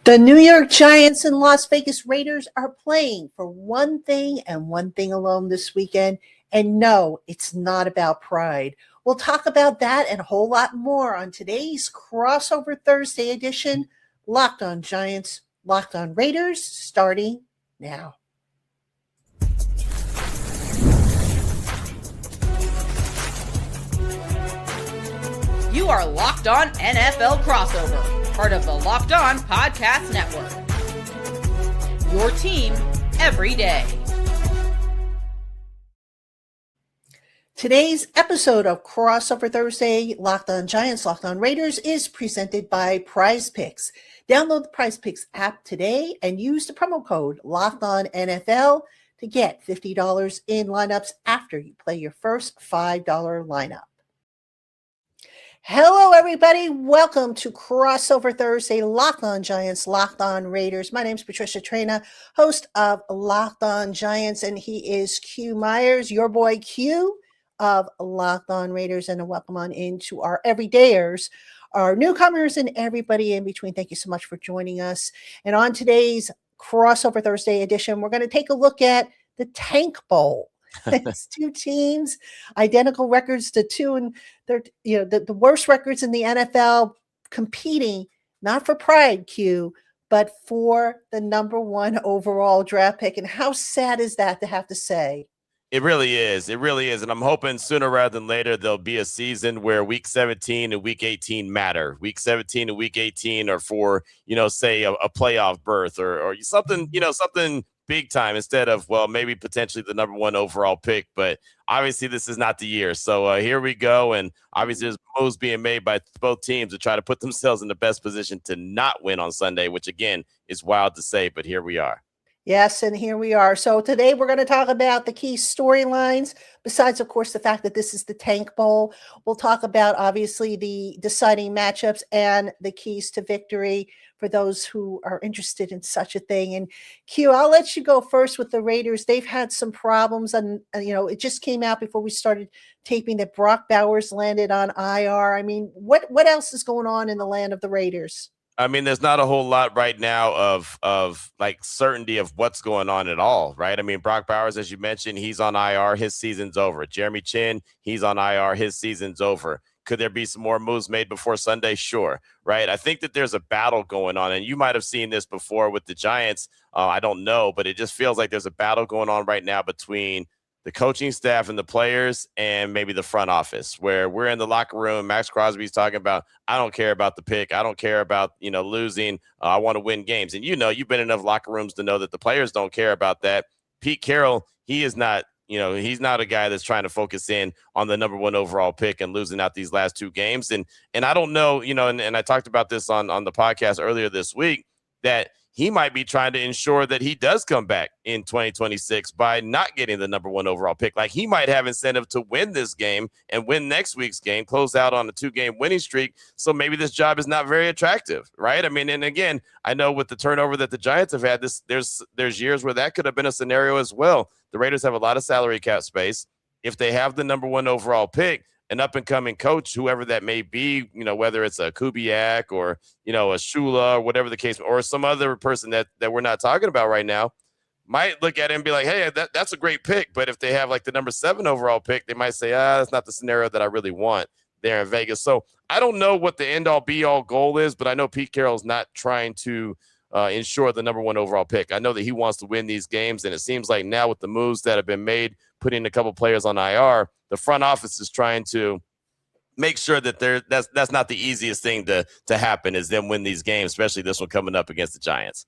The New York Giants and Las Vegas Raiders are playing for one thing and one thing alone this weekend. And no, it's not about pride. We'll talk about that and a whole lot more on today's Crossover Thursday edition, Locked on Giants, Locked on Raiders, starting now. You are Locked On NFL Crossover, part of the Locked On Podcast Network. Your team every day. Today's episode of Crossover Thursday, Locked on Giants, Locked on Raiders is presented by PrizePicks. Download the PrizePicks app today and use the promo code LOCKEDONNFL to get $50 in lineups after you play your first $5 lineup. Hello, everybody. Welcome to Crossover Thursday, Locked on Giants, Locked on Raiders. My name is Patricia Traina, host of Locked on Giants, and he is Q Myers, your boy Q of Locked on Raiders, and a welcome on into our everydayers, our newcomers, and everybody in between. Thank you so much for joining us. And on today's Crossover Thursday edition, we're going to take a look at the Tank Bowl. It's two teams, identical records to two, and they're the worst records in the NFL, competing not for pride, Q, but for the number one overall draft pick. And how sad is that to have to say? It really is. It really is. And I'm hoping sooner rather than later, there'll be a season where week 17 and week 18 matter. Week 17 and week 18 are for, say a playoff berth or something, something big time instead of, well, maybe potentially the number one overall pick. But obviously this is not the year. So here we go. And obviously there's moves being made by both teams to try to put themselves in the best position to not win on Sunday, which again is wild to say, but here we are. Yes, and here we are. So today we're going to talk about the key storylines, besides, of course, the fact that this is the Tank Bowl. We'll talk about, obviously, the deciding matchups and the keys to victory for those who are interested in such a thing. And Q, I'll let you go first with the Raiders. They've had some problems, and it just came out before we started taping that Brock Bowers landed on IR. I mean, what else is going on in the land of the Raiders? I mean, there's not a whole lot right now of like certainty of what's going on at all, right? I mean, Brock Bowers, as you mentioned, he's on IR. His season's over. Jeremy Chin, he's on IR. His season's over. Could there be some more moves made before Sunday? Sure, right? I think that there's a battle going on, and you might have seen this before with the Giants. I don't know, but it just feels like there's a battle going on right now between the coaching staff and the players and maybe the front office, where we're in the locker room. Max Crosby's talking about, I don't care about the pick. I don't care about, losing. I want to win games. And, you've been in enough locker rooms to know that the players don't care about that. Pete Carroll, he is not, he's not a guy that's trying to focus in on the number one overall pick and losing out these last two games. And I don't know, and I talked about this on the podcast earlier this week, that he might be trying to ensure that he does come back in 2026 by not getting the number one overall pick. Like, he might have incentive to win this game and win next week's game, close out on a 2-game winning streak. So maybe this job is not very attractive, right? I mean, and again, I know with the turnover that the Giants have had, there's years where that could have been a scenario as well. The Raiders have a lot of salary cap space. If they have the number one overall pick, an up-and-coming coach, whoever that may be, whether it's a Kubiak or, a Shula or whatever the case, or some other person that we're not talking about right now, might look at it and be like, hey, that's a great pick. But if they have like the number 7 overall pick, they might say, that's not the scenario that I really want there in Vegas. So I don't know what the end-all be-all goal is, but I know Pete Carroll's not trying to ensure the number one overall pick. I know that he wants to win these games, and it seems like now with the moves that have been made, putting a couple players on IR, the front office is trying to make sure that that's not the easiest thing to happen, is them win these games, especially this one coming up against the Giants.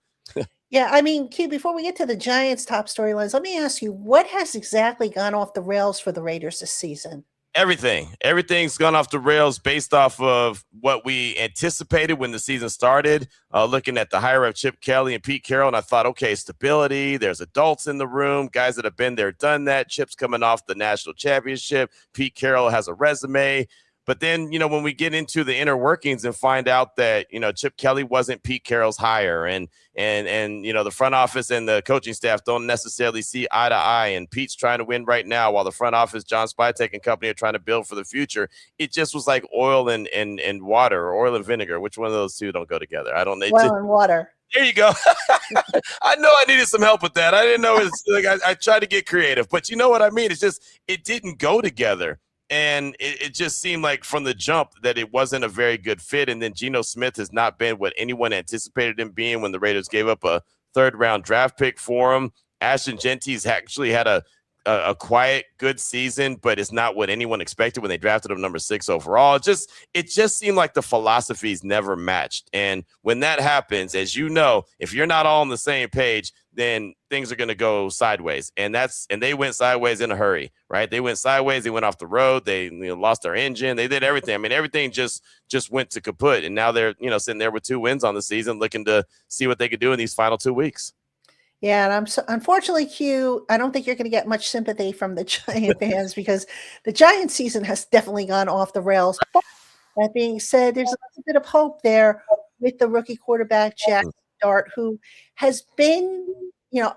Yeah, I mean, Q, before we get to the Giants' top storylines, let me ask you, what has exactly gone off the rails for the Raiders this season? Everything's gone off the rails based off of what we anticipated when the season started, looking at the hire of Chip Kelly and Pete Carroll. And I thought, okay, stability, there's adults in the room, guys that have been there, done that. Chip's coming off the national championship. Pete Carroll has a resume. But then, when we get into the inner workings and find out that, Chip Kelly wasn't Pete Carroll's hire, and the front office and the coaching staff don't necessarily see eye to eye, and Pete's trying to win right now while the front office, John Spytek and company, are trying to build for the future. It just was like oil and water, or oil and vinegar. Which one of those two don't go together? I don't know. Oil and water. There you go. I know I needed some help with that. I didn't know it's like I tried to get creative, but you know what I mean? It's just it didn't go together. And it just seemed like from the jump that it wasn't a very good fit. And then Geno Smith has not been what anyone anticipated him being when the Raiders gave up a third-round draft pick for him. Ashton Jeantry's actually had a quiet, good season, but it's not what anyone expected when they drafted him number 6 overall. It just seemed like the philosophies never matched. And when that happens, as you know, if you're not all on the same page, then things are going to go sideways. And they went sideways in a hurry, right? They went sideways. They went off the road. They lost their engine. They did everything. I mean, everything just went to kaput. And now they're, sitting there with 2 wins on the season, looking to see what they could do in these final 2 weeks. Yeah, and unfortunately, Q, I don't think you're going to get much sympathy from the Giant fans because the Giant season has definitely gone off the rails. But that being said, there's a little bit of hope there with the rookie quarterback, Jaxson Dart, who has been,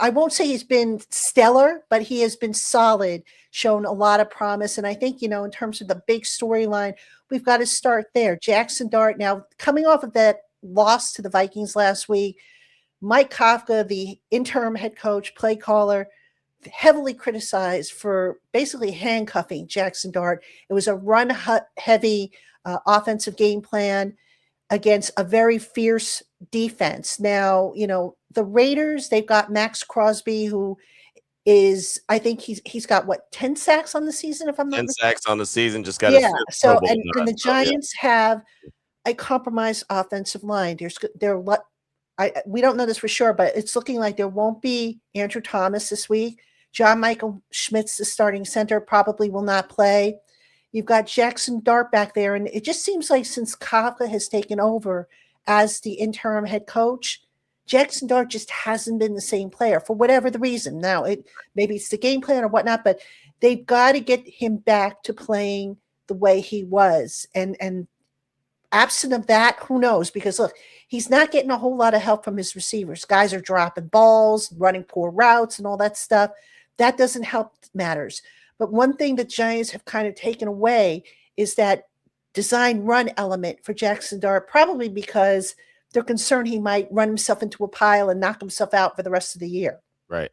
I won't say he's been stellar, but he has been solid, shown a lot of promise. And I think, in terms of the big storyline, we've got to start there. Jaxson Dart, now coming off of that loss to the Vikings last week, Mike Kafka, the interim head coach, play caller, heavily criticized for basically handcuffing Jaxson Dart. It was a run-heavy offensive game plan against a very fierce defense. Now, the Raiders, they've got Max Crosby, who is, I think he's got, 10 sacks on the season, if I'm not 10 mistaken? sacks on the season, just got Yeah, his so, and the Giants have a compromised offensive line. We don't know this for sure, but it's looking like there won't be Andrew Thomas this week. John Michael Schmitz, the starting center, probably will not play. You've got Jaxson Dart back there, and it just seems like since Kafka has taken over as the interim head coach, Jaxson Dart just hasn't been the same player for whatever the reason. Now, maybe it's the game plan or whatnot, but they've got to get him back to playing the way he was. And absent of that, who knows? Because look, he's not getting a whole lot of help from his receivers. Guys are dropping balls, running poor routes, and all that stuff. That doesn't help matters. But one thing the Giants have kind of taken away is that design run element for Jaxson Dart, probably because they're concerned he might run himself into a pile and knock himself out for the rest of the year. Right.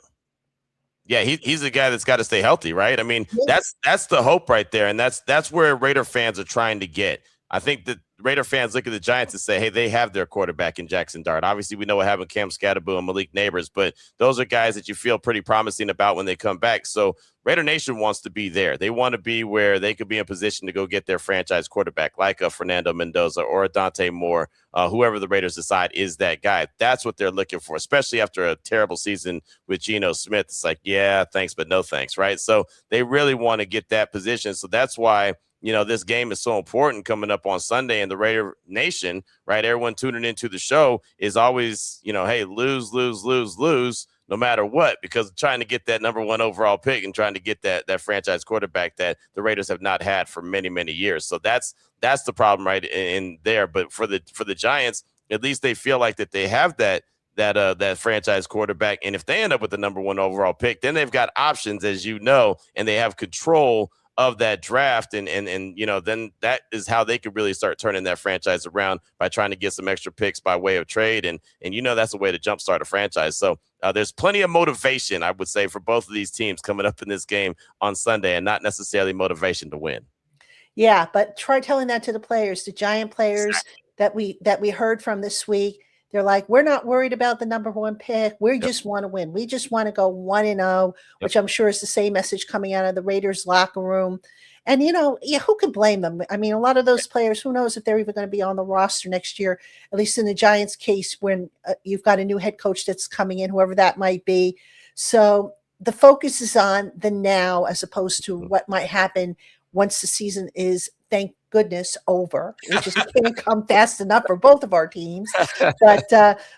Yeah, he's a guy that's got to stay healthy, right? I mean, that's the hope right there, and that's where Raider fans are trying to get. I think that Raider fans look at the Giants and say, hey, they have their quarterback in Jaxson Dart. Obviously, we know what happened with Cam Scatterbo and Malik Neighbors, but those are guys that you feel pretty promising about when they come back. So Raider Nation wants to be there. They want to be where they could be in position to go get their franchise quarterback, like a Fernando Mendoza or a Dante Moore, whoever the Raiders decide is that guy. That's what they're looking for, especially after a terrible season with Geno Smith. It's like, yeah, thanks, but no thanks, right? So they really want to get that position. So that's why this game is so important coming up on Sunday, and the Raider Nation, right? Everyone tuning into the show is always, hey, lose, no matter what, because trying to get that number 1 overall pick and trying to get that franchise quarterback that the Raiders have not had for many, many years. So that's the problem right in there. But for the Giants, at least they feel like that they have that franchise quarterback. And if they end up with the number 1 overall pick, then they've got options, as you know, and they have control of that draft, and then that is how they could really start turning that franchise around, by trying to get some extra picks by way of trade, and that's a way to jumpstart a franchise. So there's plenty of motivation, I would say, for both of these teams coming up in this game on Sunday, and not necessarily motivation to win. Yeah, but try telling that to the players, the Giant players that we heard from this week. They're like, we're not worried about the number 1 pick. We just want to win. We just want to go 1-0, which I'm sure is the same message coming out of the Raiders locker room. And, who can blame them? I mean, a lot of those players, who knows if they're even going to be on the roster next year, at least in the Giants case, when you've got a new head coach that's coming in, whoever that might be. So the focus is on the now, as opposed to what might happen once the season is, thank goodness, over, which is can't come fast enough for both of our teams. But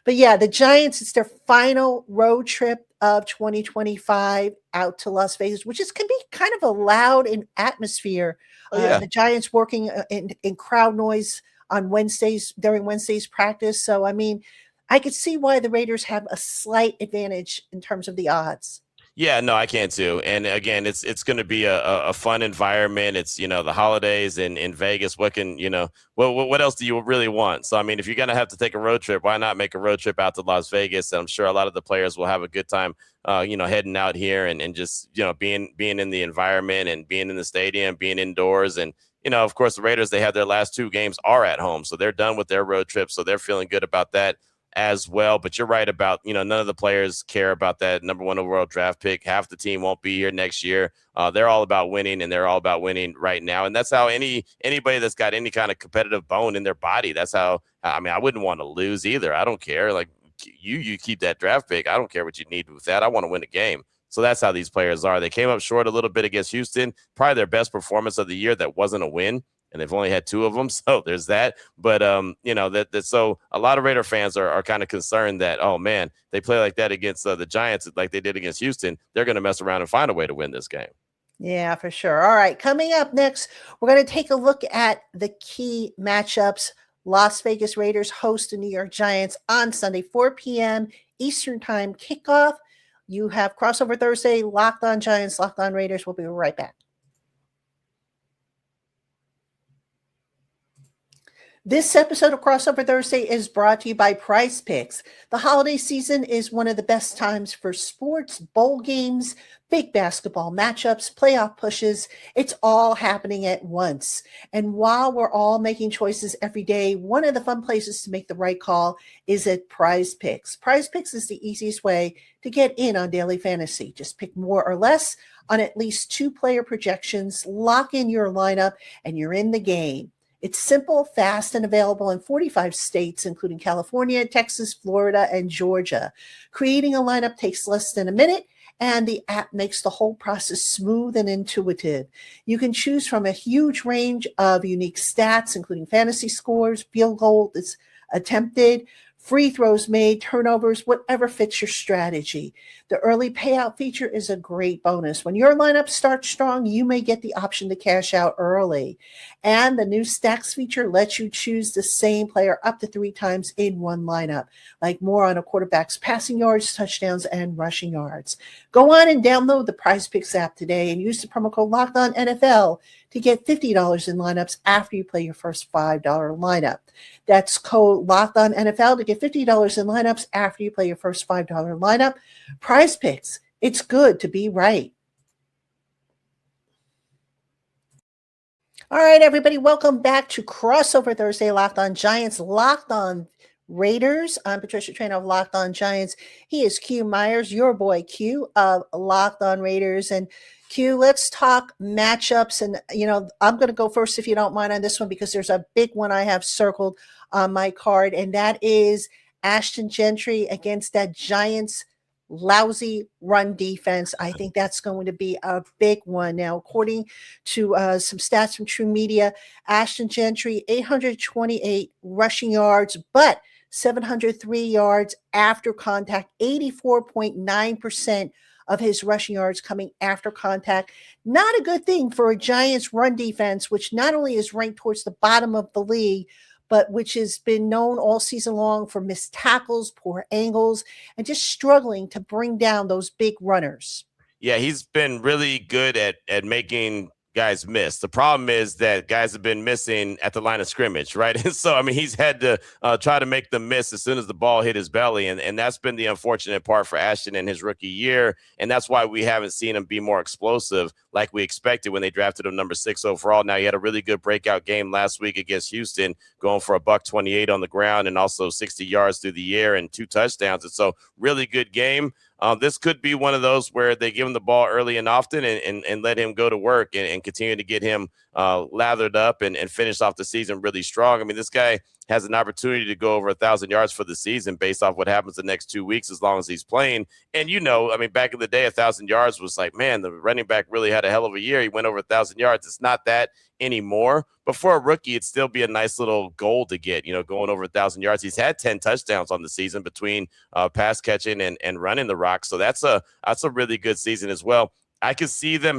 yeah, the Giants, it's their final road trip of 2025 out to Las Vegas, which can be kind of a loud atmosphere. The Giants working in crowd noise on Wednesdays, during Wednesday's practice. So, I mean, I could see why the Raiders have a slight advantage in terms of the odds. Yeah, no, I can too. And again, it's going to be a fun environment. It's, the holidays in Vegas. What can, what else do you really want? So, I mean, if you're going to have to take a road trip, why not make a road trip out to Las Vegas? And I'm sure a lot of the players will have a good time, heading out here and just, being in the environment and being in the stadium, being indoors. And, of course, the Raiders, they have their last two games are at home. So they're done with their road trip. So they're feeling good about that as well. But you're right about, none of the players care about that number one overall draft pick. Half the team won't be here next year. They're all about winning, and they're all about winning right now. And that's how anybody that's got any kind of competitive bone in their body, that's how, I mean, I wouldn't want to lose either. I don't care. Like you keep that draft pick. I don't care what you need with that. I want to win a game. So that's how these players are. They came up short a little bit against Houston, probably their best performance of the year. That wasn't a win, and they've only had two of them. So there's that. But, so a lot of Raider fans are kind of concerned that, oh, man, they play like that against the Giants like they did against Houston. They're going to mess around and find a way to win this game. Yeah, for sure. All right. Coming up next, we're going to take a look at the key matchups. Las Vegas Raiders host the New York Giants on Sunday, 4 p.m. Eastern Time kickoff. You have Crossover Thursday, Locked On Giants, Locked On Raiders. We'll be right back. This episode of Crossover Thursday is brought to you by PrizePicks. The holiday season is one of the best times for sports, bowl games, big basketball matchups, playoff pushes. It's all happening at once. And while we're all making choices every day, one of the fun places to make the right call is at PrizePicks. PrizePicks is the easiest way to get in on daily fantasy. Just pick more or less on at least 2-player projections, lock in your lineup, and you're in the game. It's simple, fast, and available in 45 states, including California, Texas, Florida, and Georgia. Creating a lineup takes less than a minute, and the app makes the whole process smooth and intuitive. You can choose from a huge range of unique stats, including fantasy scores, field goals attempted, free throws made, turnovers, whatever fits your strategy. The early payout feature is a great bonus. When your lineup starts strong, you may get the option to cash out early. And the new stacks feature lets you choose the same player up to 3 times in one lineup, like more on a quarterback's passing yards, touchdowns, and rushing yards. Go on and download the PrizePicks app today and use the promo code LOCKEDONNFL to get $50 in lineups after you play your first $5 lineup. That's code LOCKEDONNFL to get $50 in lineups after you play your first $5 lineup. PrizePicks, it's good to be right. All right, everybody, welcome back to Crossover Thursday, Locked On Giants, Locked On Raiders. I'm Patricia Traina of Locked On Giants. He is Q Myers, your boy Q of Locked On Raiders. And Q, let's talk matchups. And, I'm going to go first if you don't mind on this one, because there's a big one I have circled on my card, and that is Ashton Jeantry against that Giants lousy run defense. I think that's going to be a big one. Now, according to some stats from True Media, Ashton Jeantry, 828 rushing yards, but 703 yards after contact, 84.9% of his rushing yards coming after contact. Not a good thing for a Giants run defense, which not only is ranked towards the bottom of the league, but which has been known all season long for missed tackles, poor angles, and just struggling to bring down those big runners. Yeah, he's been really good at making guys miss. The problem is that guys have been missing at the line of scrimmage, right? And so, I mean, he's had to try to make them miss as soon as the ball hit his belly. And that's been the unfortunate part for Ashton in his rookie year. And that's why we haven't seen him be more explosive like we expected when they drafted him number 6 overall. Now, he had a really good breakout game last week against Houston, going for $128 on the ground and also 60 yards through the air and 2 touchdowns. And so really good game. This could be one of those where they give him the ball early and often and let him go to work and continue to get him lathered up and finish off the season really strong. I mean, this guy has an opportunity to go over 1,000 yards for the season based off what happens the next 2 weeks as long as he's playing. And, I mean, back in the day, 1,000 yards was like, man, the running back really had a hell of a year. He went over 1,000 yards. It's not that anymore. But for a rookie, it'd still be a nice little goal to get, going over 1,000 yards. He's had 10 touchdowns on the season between pass catching and running the rock. So that's a really good season as well. I could see them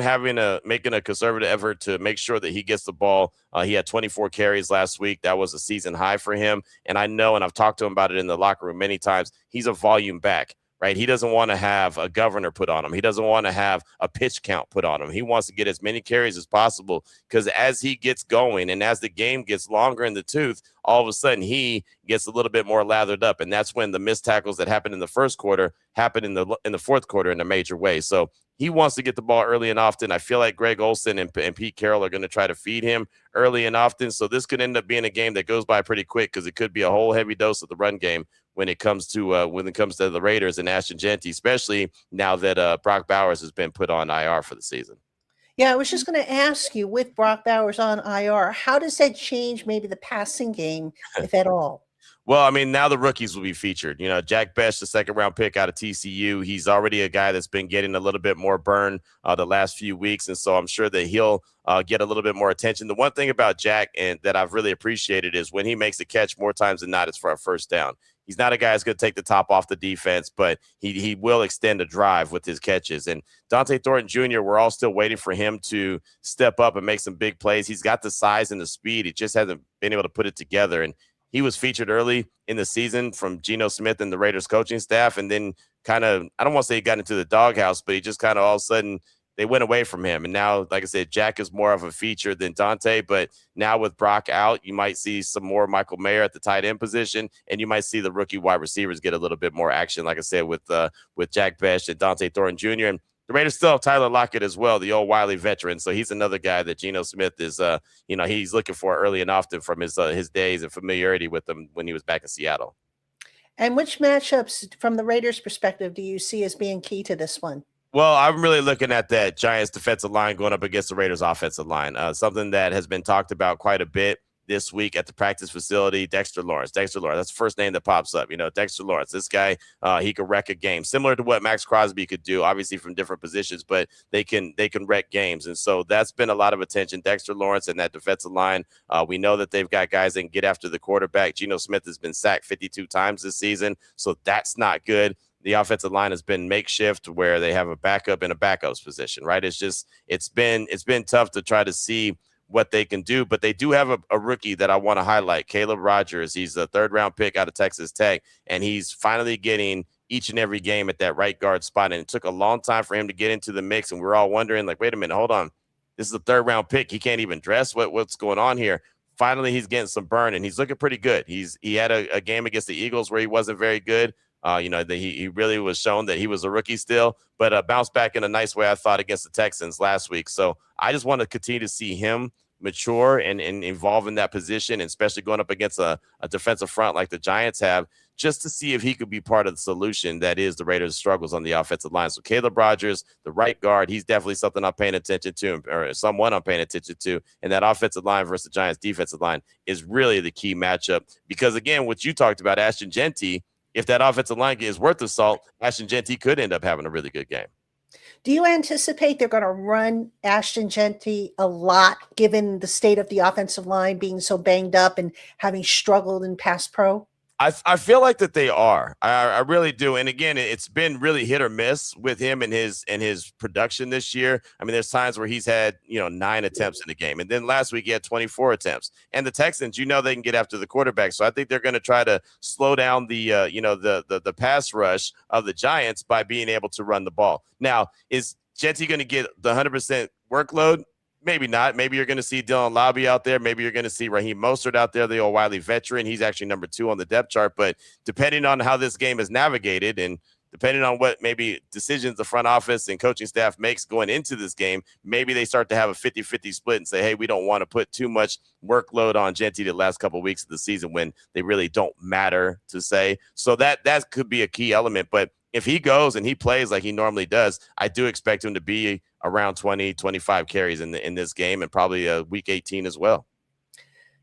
making a conservative effort to make sure that he gets the ball. He had 24 carries last week. That was a season high for him. And I know, and I've talked to him about it in the locker room many times, he's a volume back. right? He doesn't want to have a governor put on him. He doesn't want to have a pitch count put on him. He wants to get as many carries as possible because as he gets going and as the game gets longer in the tooth, all of a sudden he gets a little bit more lathered up. And that's when the missed tackles that happened in the first quarter happen in the fourth quarter in a major way. So he wants to get the ball early and often. I feel like Greg Olsen and Pete Carroll are going to try to feed him early and often. So this could end up being a game that goes by pretty quick because it could be a whole heavy dose of the run game when it comes to the Raiders and Ashton Jeantry, especially now that Brock Bowers has been put on IR for the season. Yeah, I was just going to ask you, with Brock Bowers on IR, how does that change maybe the passing game, if at all? Well, I mean, now the rookies will be featured. You know, Jack Bech, the second-round pick out of TCU, he's already a guy that's been getting a little bit more burn the last few weeks, and so I'm sure that he'll get a little bit more attention. The one thing about Jack and that I've really appreciated is when he makes a catch, more times than not, it's for a first down. He's not a guy that's going to take the top off the defense, but he will extend a drive with his catches. And Dante Thornton Jr., we're all still waiting for him to step up and make some big plays. He's got the size and the speed. He just hasn't been able to put it together. And he was featured early in the season from Geno Smith and the Raiders coaching staff. And then kind of, I don't want to say he got into the doghouse, but he just kind of all of a sudden they went away from him. And now, like I said, Jack is more of a feature than Dante. But now with Brock out, you might see some more Michael Mayer at the tight end position. And you might see the rookie wide receivers get a little bit more action, like I said, with Jack Bech and Dante Thornton Jr. And the Raiders still have Tyler Lockett as well, the old Wiley veteran. So he's another guy that Geno Smith is, he's looking for early and often from his days and familiarity with him when he was back in Seattle. And which matchups, from the Raiders' perspective, do you see as being key to this one? Well, I'm really looking at that Giants defensive line going up against the Raiders offensive line, something that has been talked about quite a bit this week at the practice facility. Dexter Lawrence, that's the first name that pops up. Dexter Lawrence, this guy, he could wreck a game, similar to what Max Crosby could do, obviously from different positions, but they can wreck games. And so that's been a lot of attention. Dexter Lawrence and that defensive line. We know that they've got guys that can get after the quarterback. Geno Smith has been sacked 52 times this season, so that's not good. The offensive line has been makeshift where they have a backup in a backup's position, right? It's been tough to try to see what they can do, but they do have a rookie that I want to highlight, Caleb Rogers. He's a third-round pick out of Texas Tech, and he's finally getting each and every game at that right guard spot, and it took a long time for him to get into the mix, and we're all wondering, like, wait a minute, hold on. This is a third-round pick. He can't even dress. What's going on here? Finally, he's getting some burn, and he's looking pretty good. He had a game against the Eagles where he wasn't very good. He really was shown that he was a rookie still, but bounced back in a nice way, I thought, against the Texans last week. So I just want to continue to see him mature and evolve in that position, and especially going up against a defensive front like the Giants have, just to see if he could be part of the solution that is the Raiders' struggles on the offensive line. So Caleb Rogers, the right guard, he's definitely something I'm paying attention to, or someone I'm paying attention to. And that offensive line versus the Giants' defensive line is really the key matchup. Because, again, what you talked about, Ashton Jeantry, if that offensive line is worth the salt, Ashton Jeantry could end up having a really good game. Do you anticipate they're going to run Ashton Jeantry a lot, given the state of the offensive line being so banged up and having struggled in pass pro? I feel like that they are. I really do. And again, it's been really hit or miss with him and his production this year. I mean, there's times where he's had 9 attempts in the game, and then last week he had 24 attempts. And the Texans, they can get after the quarterback, so I think they're going to try to slow down the pass rush of the Giants by being able to run the ball. Now, is Jeantry going to get the 100% workload? Maybe not. Maybe you're going to see Dylan Lobby out there. Maybe you're going to see Raheem Mostert out there, the old Wiley veteran. He's actually number 2 on the depth chart. But depending on how this game is navigated and depending on what maybe decisions the front office and coaching staff makes going into this game, maybe they start to have a 50-50 split and say, hey, we don't want to put too much workload on Jeantry the last couple of weeks of the season when they really don't matter to say. So that could be a key element. But if he goes and he plays like he normally does, I do expect him to be around 20, 25 carries in this game, and probably week 18 as well.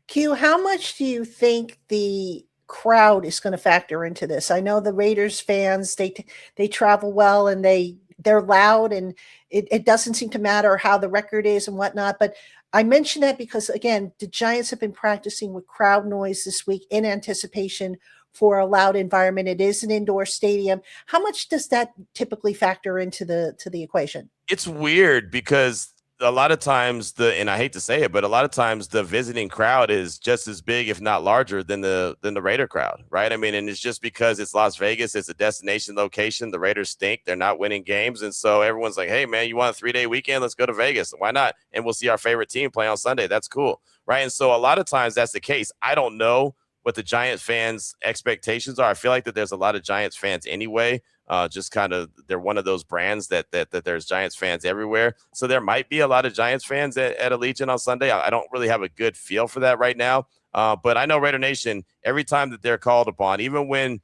Q, how much do you think the crowd is going to factor into this? I know the Raiders fans, they travel well and they're loud, and it doesn't seem to matter how the record is and whatnot. But I mention that because, again, the Giants have been practicing with crowd noise this week in anticipation for a loud environment. It is an indoor stadium. How much does that typically factor into the equation? It's weird because a lot of times and I hate to say it, but a lot of times the visiting crowd is just as big, if not larger, than the Raider crowd, right? I mean, and it's just because it's Las Vegas, it's a destination location. The Raiders stink; they're not winning games, and so everyone's like, "Hey, man, you want a 3-day weekend? Let's go to Vegas. Why not? And we'll see our favorite team play on Sunday. That's cool, right?" And so a lot of times that's the case. I don't know what the Giants fans' expectations are. I feel like that there's a lot of Giants fans anyway. Just kind of, they're one of those brands that there's Giants fans everywhere. So there might be a lot of Giants fans at Allegiant on Sunday. I don't really have a good feel for that right now. But I know Raider Nation, every time that they're called upon, even when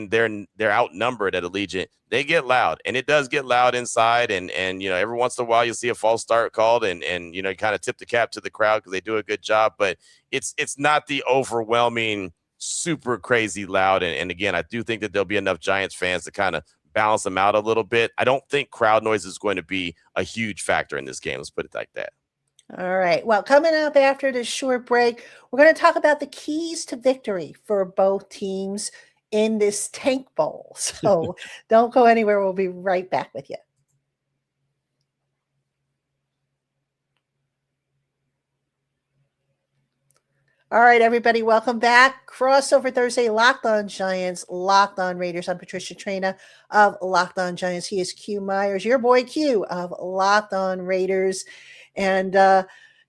they're outnumbered at Allegiant, they get loud, and it does get loud inside. And every once in a while you'll see a false start called, and kind of tip the cap to the crowd because they do a good job. But it's not the overwhelming, super crazy loud. And again, I do think that there'll be enough Giants fans to kind of balance them out a little bit. I don't think crowd noise is going to be a huge factor in this game. Let's put it like that. All right. Well, coming up after this short break, we're going to talk about the keys to victory for both teams in this Tank Bowl. So don't go anywhere. We'll be right back with you. All right, everybody, welcome back. Crossover Thursday, Locked On Giants, Locked On Raiders. I'm Patricia Traina of Locked On Giants. He is Q Myers, your boy Q of Locked On Raiders. And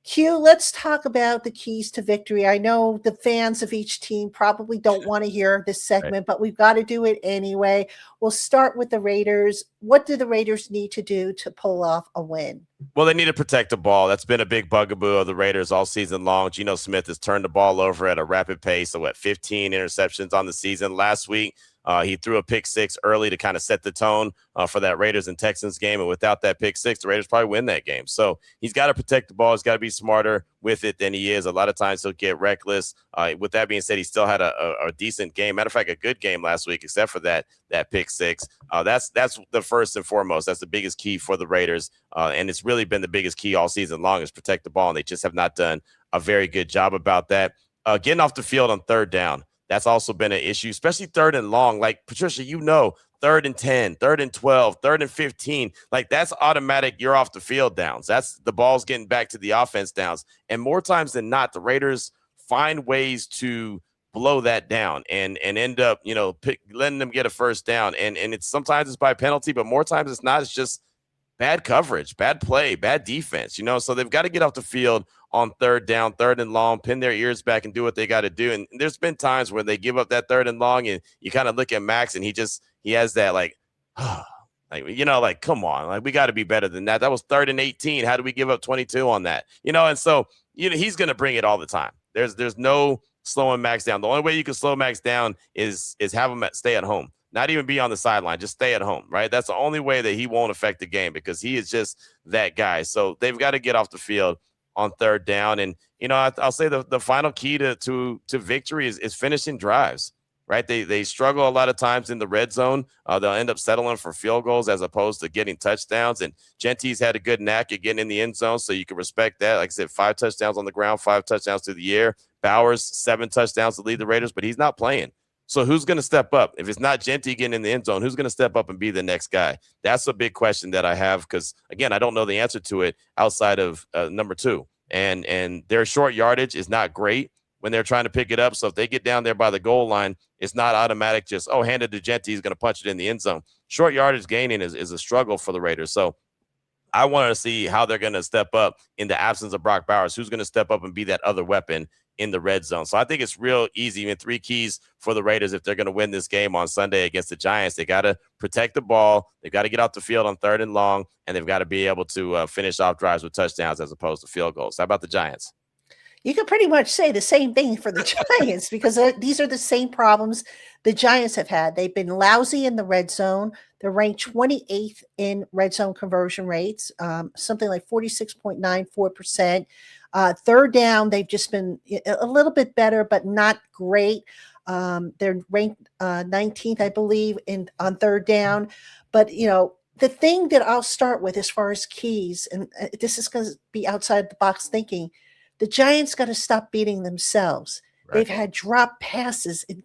Q, let's talk about the keys to victory. I know the fans of each team probably don't want to hear this segment, but we've got to do it anyway. We'll start with the Raiders. What do the Raiders need to do to pull off a win? Well, they need to protect the ball. That's been a big bugaboo of the Raiders all season long. Geno Smith has turned the ball over at a rapid pace. So 15 interceptions on the season. Last week, he threw a pick six early to kind of set the tone for that Raiders and Texans game. And without that pick six, the Raiders probably win that game. So he's got to protect the ball. He's got to be smarter with it than he is. A lot of times he'll get reckless. With that being said, he still had a decent game. Matter of fact, a good game last week, except for that pick six. That's the first and foremost. That's the biggest key for the Raiders. And it's really been the biggest key all season long is protect the ball. And they just have not done a very good job about that. Getting off the field on third down. That's also been an issue, especially third and long. Like, Patricia, 3rd and 10, 3rd and 12, 3rd and 15. Like, that's automatic. You're off the field downs. That's the ball's getting back to the offense downs. And more times than not, the Raiders find ways to blow that down and end up, letting them get a first down. And it's sometimes it's by penalty, but more times it's not. It's just bad coverage, bad play, bad defense, so they've got to get off the field on third down, 3rd and long, pin their ears back and do what they got to do. And there's been times where they give up that 3rd and long and you kind of look at Max and he has that come on, like we got to be better than that. That was 3rd and 18. How do we give up 22 on that? And so, he's going to bring it all the time. There's no slowing Max down. The only way you can slow Max down is have him stay at home. Not even be on the sideline, just stay at home, right? That's the only way that he won't affect the game because he is just that guy. So they've got to get off the field on third down. And, I'll say the final key to victory is finishing drives, right? They struggle a lot of times in the red zone. They'll end up settling for field goals as opposed to getting touchdowns. And Jeantry's had a good knack at getting in the end zone, so you can respect that. Like I said, 5 touchdowns on the ground, 5 touchdowns through the air. Bowers, 7 touchdowns to lead the Raiders, but he's not playing. So who's going to step up? If it's not Jeantry getting in the end zone, who's going to step up and be the next guy? That's a big question that I have because, again, I don't know the answer to it outside of number 2. And their short yardage is not great when they're trying to pick it up. So if they get down there by the goal line, it's not automatic just, hand it to Jeantry, he's going to punch it in the end zone. Short yardage gaining is a struggle for the Raiders. So I want to see how they're going to step up in the absence of Brock Bowers. Who's going to step up and be that other weapon in the red zone? So I think it's real easy. Even 3 keys for the Raiders if they're going to win this game on Sunday against the Giants. They got to protect the ball. They've got to get off the field on 3rd and long, and they've got to be able to finish off drives with touchdowns as opposed to field goals. How about the Giants? You could pretty much say the same thing for the Giants because these are the same problems the Giants have had. They've been lousy in the red zone. They're ranked 28th in red zone conversion rates, something like 46.94%. Third down, they've just been a little bit better, but not great. They're ranked 19th, I believe, on third down. But, the thing that I'll start with as far as keys, and this is going to be outside the box thinking, the Giants got to stop beating themselves. Right. They've had drop passes in,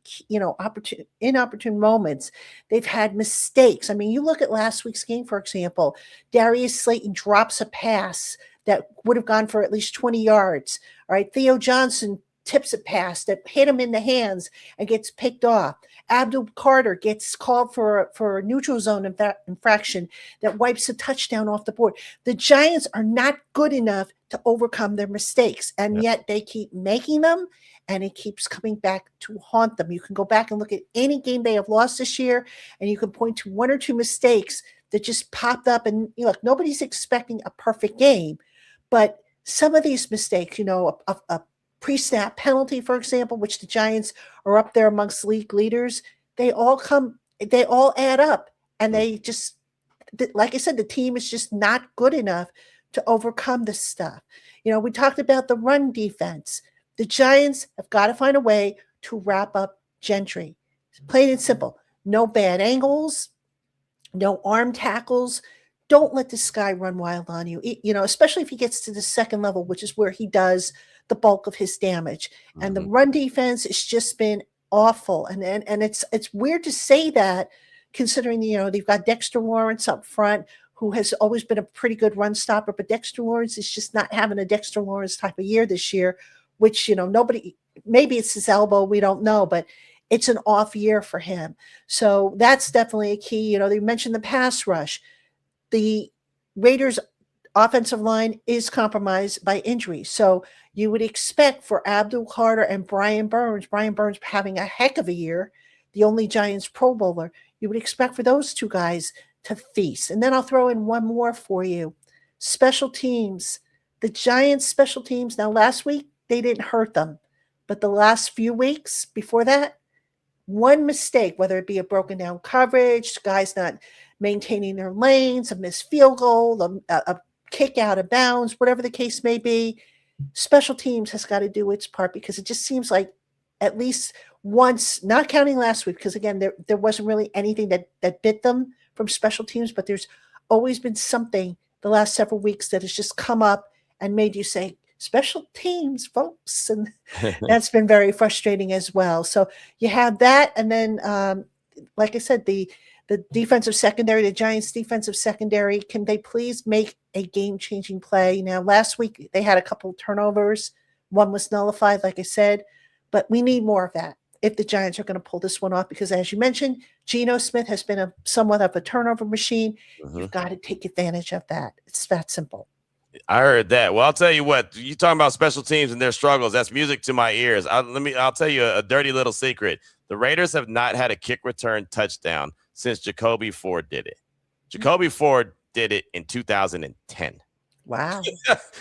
inopportune moments. They've had mistakes. I mean, you look at last week's game, for example, Darius Slayton drops a pass that would have gone for at least 20 yards. All right. Theo Johnson tips a pass that hit him in the hands and gets picked off. Abdul Carter gets called for a neutral zone infraction that wipes a touchdown off the board. The Giants are not good enough to overcome their mistakes, and yet they keep making them, and it keeps coming back to haunt them. You can go back and look at any game they have lost this year, and you can point to one or two mistakes that just popped up. And look, nobody's expecting a perfect game, but some of these mistakes, a pre-snap penalty, for example, which the Giants are up there amongst league leaders, they all add up. And they just, like I said, the team is just not good enough to overcome this stuff. We talked about the run defense. The Giants have got to find a way to wrap up Jeantry. Plain and simple. No bad angles, no arm tackles. Don't let this guy run wild on you, especially if he gets to the second level, which is where he does the bulk of his damage. And the run defense has just been awful. And it's weird to say that, considering, they've got Dexter Lawrence up front, who has always been a pretty good run stopper, but Dexter Lawrence is just not having a Dexter Lawrence type of year this year, which, maybe it's his elbow, we don't know, but it's an off year for him. So that's definitely a key. They mentioned the pass rush. The Raiders' offensive line is compromised by injury. So you would expect for Abdul Carter and Brian Burns having a heck of a year, the only Giants Pro Bowler, you would expect for those two guys to feast. And then I'll throw in one more for you. Special teams. The Giants' special teams, now last week, they didn't hurt them. But the last few weeks before that, one mistake, whether it be a broken down coverage, guys not maintaining their lanes, a missed field goal, a kick out of bounds, whatever the case may be, special teams has got to do its part, because it just seems like at least once, not counting last week, because again, there wasn't really anything that bit them from special teams, but there's always been something the last several weeks that has just come up and made you say, special teams, folks. And that's been very frustrating as well. So you have that. And then, like I said, the defensive secondary, the Giants defensive secondary, can they please make a game-changing play? Now, last week they had a couple of turnovers. One was nullified, like I said, but we need more of that if the Giants are going to pull this one off, because as you mentioned, Geno Smith has been somewhat of a turnover machine. You've got to take advantage of that. It's that simple. I heard that. Well, I'll tell you what, you talking about special teams and their struggles, that's music to my ears. I'll tell you a dirty little secret. The Raiders have not had a kick return touchdown since Jacoby Ford did it. Jacoby Ford did it in 2010. Wow.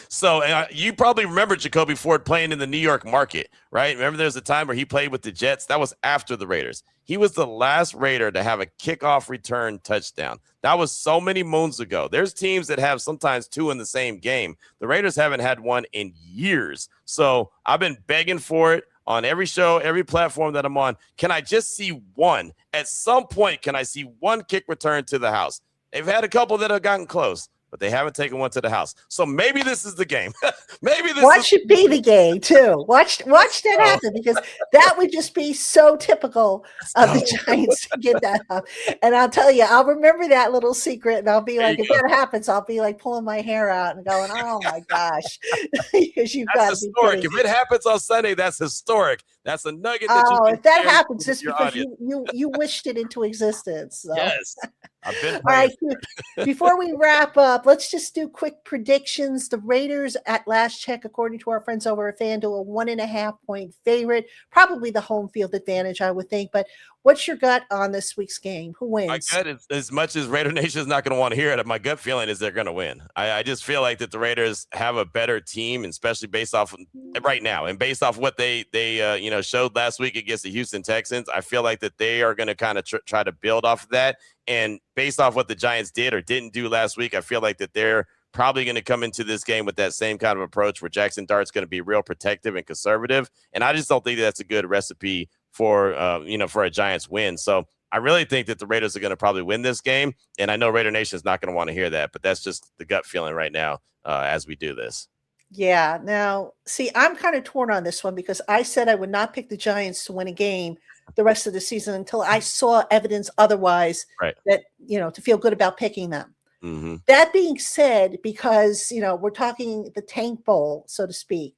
So you probably remember Jacoby Ford playing in the New York market, right? Remember there's a time where he played with the Jets? That was after the Raiders. He was the last Raider to have a kickoff return touchdown. That was so many moons ago. There's teams that have sometimes two in the same game. The Raiders haven't had one in years. So I've been begging for it on every show, every platform that I'm on. Can I just see one? At some point, can I see one kick return to the house? They've had a couple that have gotten close, but they haven't taken one to the house. So maybe this is the game. Watch it be the game too. Watch that happen, because that would just be so typical of the Giants to get that up. And I'll tell you, I'll remember that little secret, and I'll be like, if that happens, I'll be like pulling my hair out and going, "Oh my gosh!" Because that's historic. If it happens on Sunday, that's historic. That's a nugget. If that happens, just because you wished it into existence. So. Yes. I've been all right. Before we wrap up, let's just do quick predictions. The Raiders, at last check, according to our friends over at FanDuel, a 1.5 point favorite. Probably the home field advantage, I would think. But what's your gut on this week's game? Who wins? My gut is, as much as Raider Nation is not going to want to hear it, my gut feeling is they're going to win. I just feel like that the Raiders have a better team, and especially based off right now and based off what they showed last week against the Houston Texans. I feel like that they are going to kind of try to build off of that. And based off what the Giants did or didn't do last week, I feel like that they're probably going to come into this game with that same kind of approach where Jaxson Dart's going to be real protective and conservative. And I just don't think that's a good recipe for a Giants win. So I really think that the Raiders are going to probably win this game. And I know Raider Nation is not going to want to hear that, but that's just the gut feeling right now as we do this. Yeah. Now, see, I'm kind of torn on this one, because I said I would not pick the Giants to win a game the rest of the season until I saw evidence otherwise, right, that, to feel good about picking them. That being said, because, we're talking the Tank Bowl, so to speak,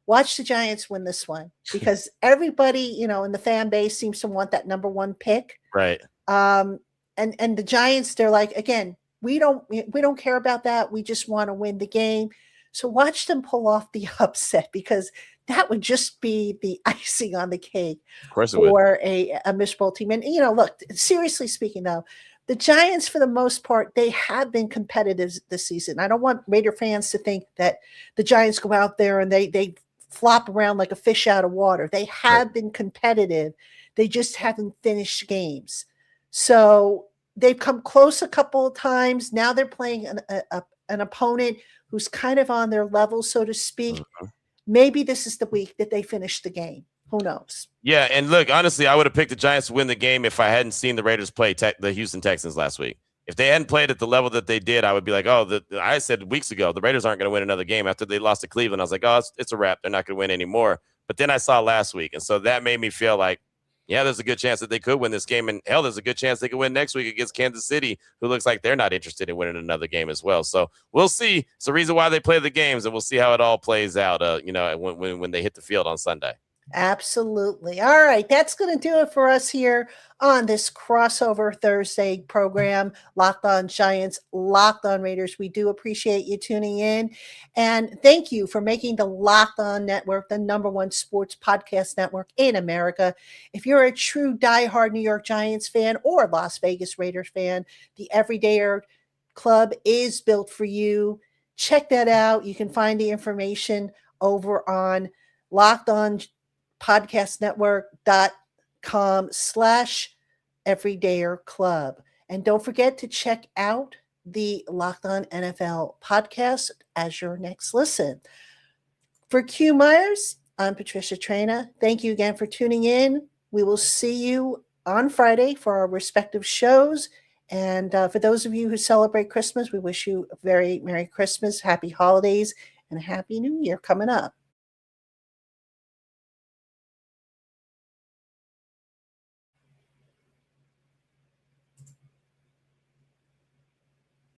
watch the Giants win this one because everybody, in the fan base seems to want that number one pick. Right. And the Giants, they're like, again, we don't care about that. We just want to win the game. So watch them pull off the upset because that would just be the icing on the cake for a Mish Bowl team. And, look, seriously speaking, though, the Giants, for the most part, they have been competitive this season. I don't want Raider fans to think that the Giants go out there and they flop around like a fish out of water. They have been competitive. They just haven't finished games. So they've come close a couple of times. Now they're playing an opponent who's kind of on their level, so to speak. Maybe this is the week that they finish the game. Who knows? Yeah, and look, honestly, I would have picked the Giants to win the game if I hadn't seen the Raiders play the Houston Texans last week. If they hadn't played at the level that they did, I would be like, I said weeks ago, the Raiders aren't going to win another game after they lost to Cleveland. I was like, it's a wrap. They're not going to win anymore. But then I saw last week, and so that made me feel like, yeah, there's a good chance that they could win this game. And hell, there's a good chance they could win next week against Kansas City, who looks like they're not interested in winning another game as well. So we'll see. It's the reason why they play the games, and we'll see how it all plays out, when they hit the field on Sunday. Absolutely. All right. That's going to do it for us here on this crossover Thursday program, Locked On Giants, Locked On Raiders. We do appreciate you tuning in. And thank you for making the Locked On Network the #1 sports podcast network in America. If you're a true diehard New York Giants fan or Las Vegas Raiders fan, the Everydayer Club is built for you. Check that out. You can find the information over on Locked On podcastnetwork.com/Everydayer Club. And don't forget to check out the Locked On NFL podcast as your next listen. For Q Myers, I'm Patricia Traina. Thank you again for tuning in. We will see you on Friday for our respective shows. And for those of you who celebrate Christmas, we wish you a very Merry Christmas, Happy Holidays, and a Happy New Year coming up.